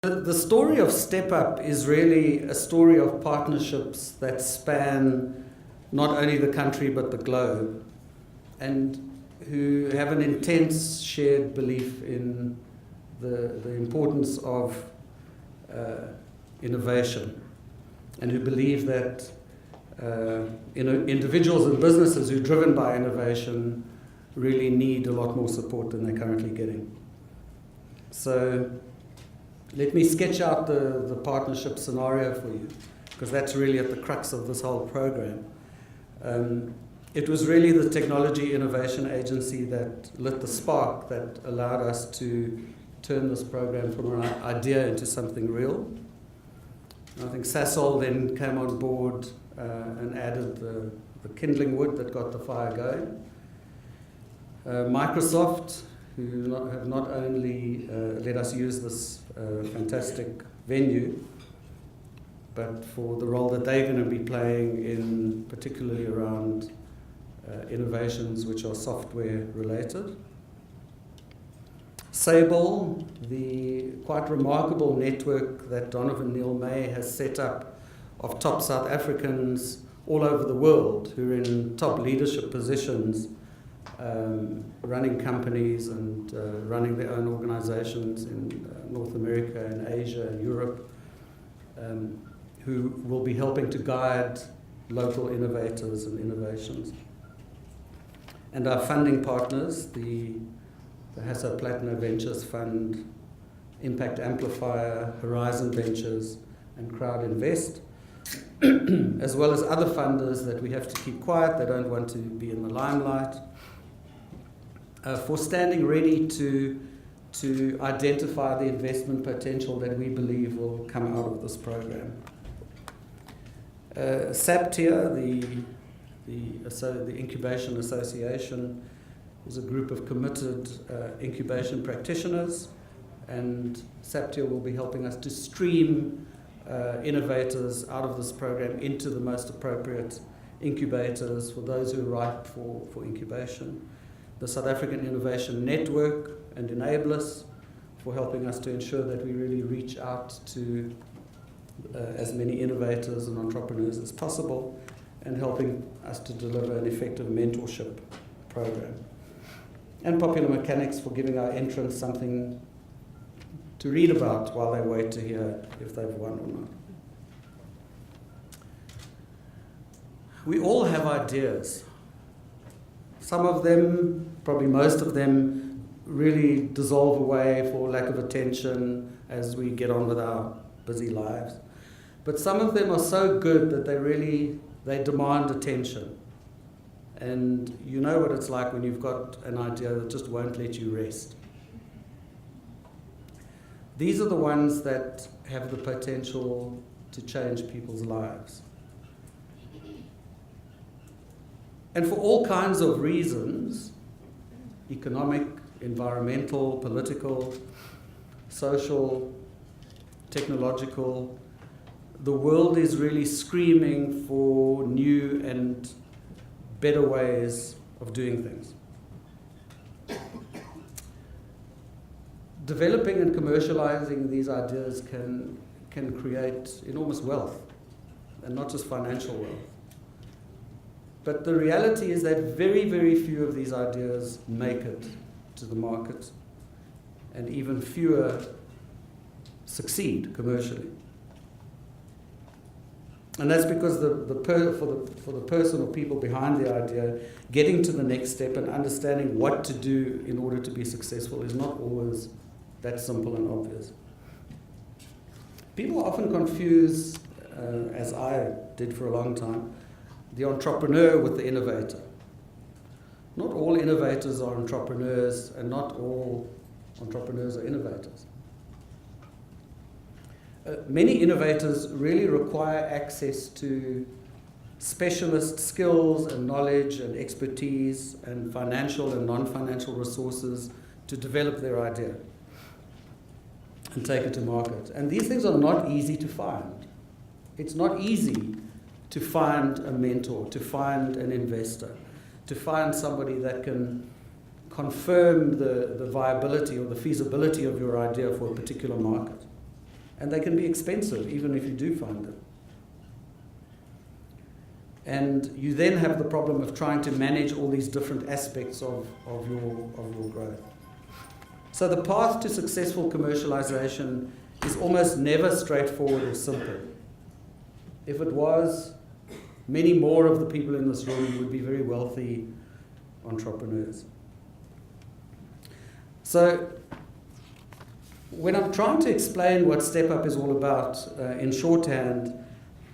The story of Step Up is really a story of partnerships that span not only the country but the globe, and who have an intense shared belief in the importance of innovation, and who believe that individuals and businesses who are driven by innovation really need a lot more support than they're currently getting. So let me sketch out the partnership scenario for you, because that's really at the crux of this whole program. It was really the Technology Innovation Agency that lit the spark that allowed us to turn this program from an idea into something real. I think Sasol then came on board and added the kindling wood that got the fire going. Microsoft, who have not only let us use this fantastic venue, but for the role that they're going to be playing in particularly around innovations which are software related. Sable, the quite remarkable network that Donovan Neil May has set up of top South Africans all over the world who are in top leadership positions, running companies and running their own organizations in North America and Asia and Europe, who will be helping to guide local innovators and innovations. And our funding partners, the Hasso Platinum Ventures Fund, Impact Amplifier, Horizon Ventures, and Crowd Invest, as well as other funders that we have to keep quiet, they don't want to be in the limelight, for standing ready to identify the investment potential that we believe will come out of this program. SAPTIA, the Incubation Association, is a group of committed incubation practitioners, and SAPTIA will be helping us to stream innovators out of this program into the most appropriate incubators for those who are ripe for incubation. The South African Innovation Network and Enablers for helping us to ensure that we really reach out to as many innovators and entrepreneurs as possible, and helping us to deliver an effective mentorship program. And Popular Mechanics for giving our entrants something to read about while they wait to hear if they've won or not. We all have ideas. Some of them, probably most of them, really dissolve away for lack of attention as we get on with our busy lives. But some of them are so good that they demand attention. And you know what it's like when you've got an idea that just won't let you rest. These are the ones that have the potential to change people's lives. And for all kinds of reasons, economic, environmental, political, social, technological, the world is really screaming for new and better ways of doing things. Developing and commercializing these ideas can create enormous wealth, and not just financial wealth. But the reality is that very, very few of these ideas make it to the market, and even fewer succeed commercially. And that's because for the person or people behind the idea, getting to the next step and understanding what to do in order to be successful is not always that simple and obvious. People often confuse, as I did for a long time, the entrepreneur with the innovator. Not all innovators are entrepreneurs, and not all entrepreneurs are innovators. Many innovators really require access to specialist skills and knowledge and expertise and financial and non-financial resources to develop their idea and take it to market. And these things are not easy to find. It's not easy to find a mentor, to find an investor, to find somebody that can confirm the viability or the feasibility of your idea for a particular market. And they can be expensive, even if you do find them. And you then have the problem of trying to manage all these different aspects of your growth. So the path to successful commercialization is almost never straightforward or simple. If it was, many more of the people in this room would be very wealthy entrepreneurs. So when I'm trying to explain what Step Up is all about in shorthand,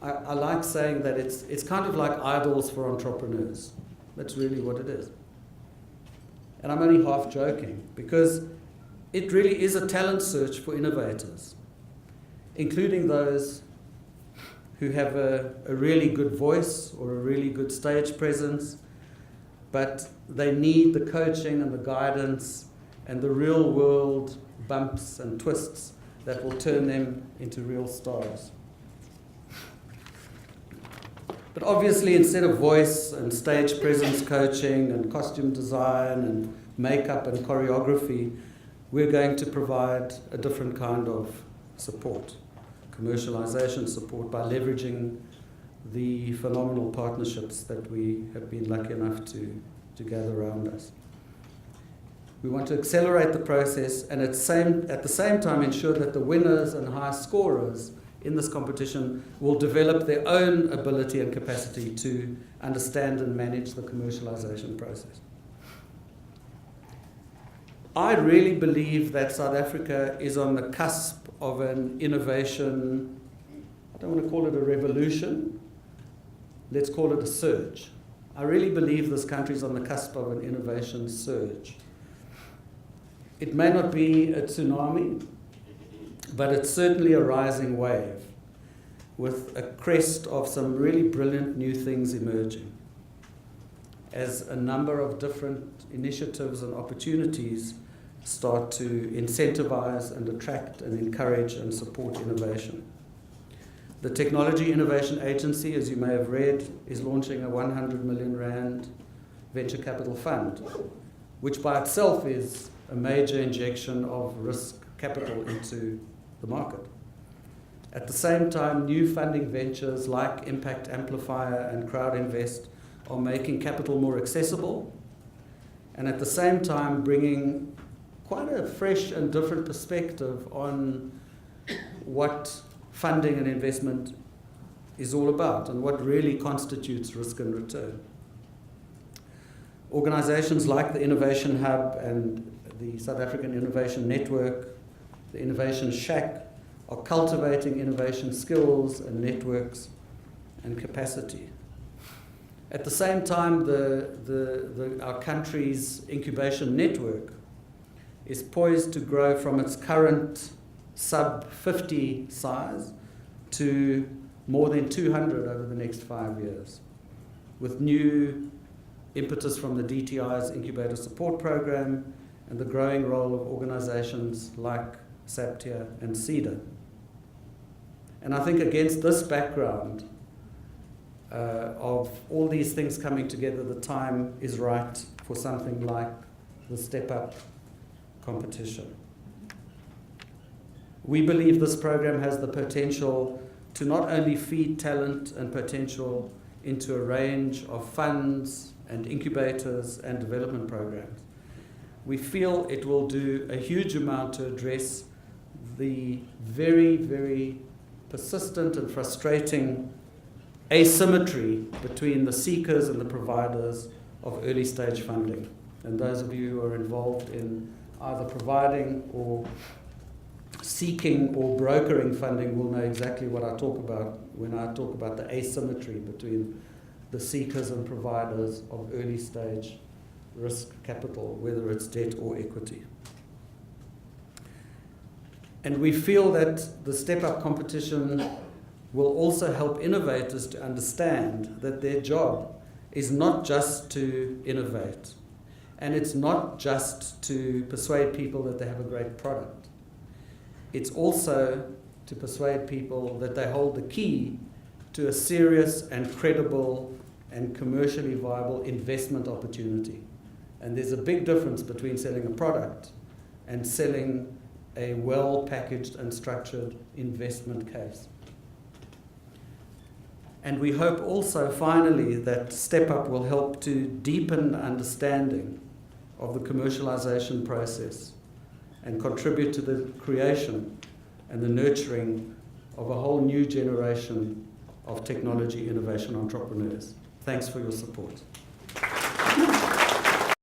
I like saying that it's kind of like idols for entrepreneurs. That's really what it is. And I'm only half joking, because it really is a talent search for innovators, including those who have a really good voice or a really good stage presence, but they need the coaching and the guidance and the real world bumps and twists that will turn them into real stars. But obviously, instead of voice and stage presence coaching and costume design and makeup and choreography, we're going to provide a different kind of support, commercialization support, by leveraging the phenomenal partnerships that we have been lucky enough to gather around us. We want to accelerate the process and at the same time ensure that the winners and high scorers in this competition will develop their own ability and capacity to understand and manage the commercialization process. I really believe that South Africa is on the cusp of an innovation. I don't want to call it a revolution. Let's call it a surge. I really believe this country is on the cusp of an innovation surge. It may not be a tsunami, but it's certainly a rising wave with a crest of some really brilliant new things emerging as a number of different initiatives and opportunities start to incentivize and attract and encourage and support innovation. The Technology Innovation Agency, as you may have read, is launching a 100 million rand venture capital fund, which by itself is a major injection of risk capital into the market. At the same time, new funding ventures like Impact Amplifier and Crowd Invest are making capital more accessible, and at the same time bringing quite a fresh and different perspective on what funding and investment is all about and what really constitutes risk and return. Organizations like the Innovation Hub and the South African Innovation Network, the Innovation Shack, are cultivating innovation skills and networks and capacity. At the same time, our country's incubation network is poised to grow from its current sub-50 size to more than 200 over the next 5 years, with new impetus from the DTI's Incubator Support Program and the growing role of organizations like SAPTIA and CEDA. And I think against this background of all these things coming together, the time is right for something like the Step Up competition. We believe this program has the potential to not only feed talent and potential into a range of funds and incubators and development programs. We feel it will do a huge amount to address the very, very persistent and frustrating asymmetry between the seekers and the providers of early stage funding. And those of you who are involved in either providing or seeking or brokering funding will know exactly what I talk about when I talk about the asymmetry between the seekers and providers of early stage risk capital, whether it's debt or equity. And we feel that the Step Up competition will also help innovators to understand that their job is not just to innovate, and it's not just to persuade people that they have a great product. It's also to persuade people that they hold the key to a serious and credible and commercially viable investment opportunity. And there's a big difference between selling a product and selling a well-packaged and structured investment case. And we hope also, finally, that Step Up will help to deepen understanding of the commercialization process and contribute to the creation and the nurturing of a whole new generation of technology innovation entrepreneurs. Thanks for your support.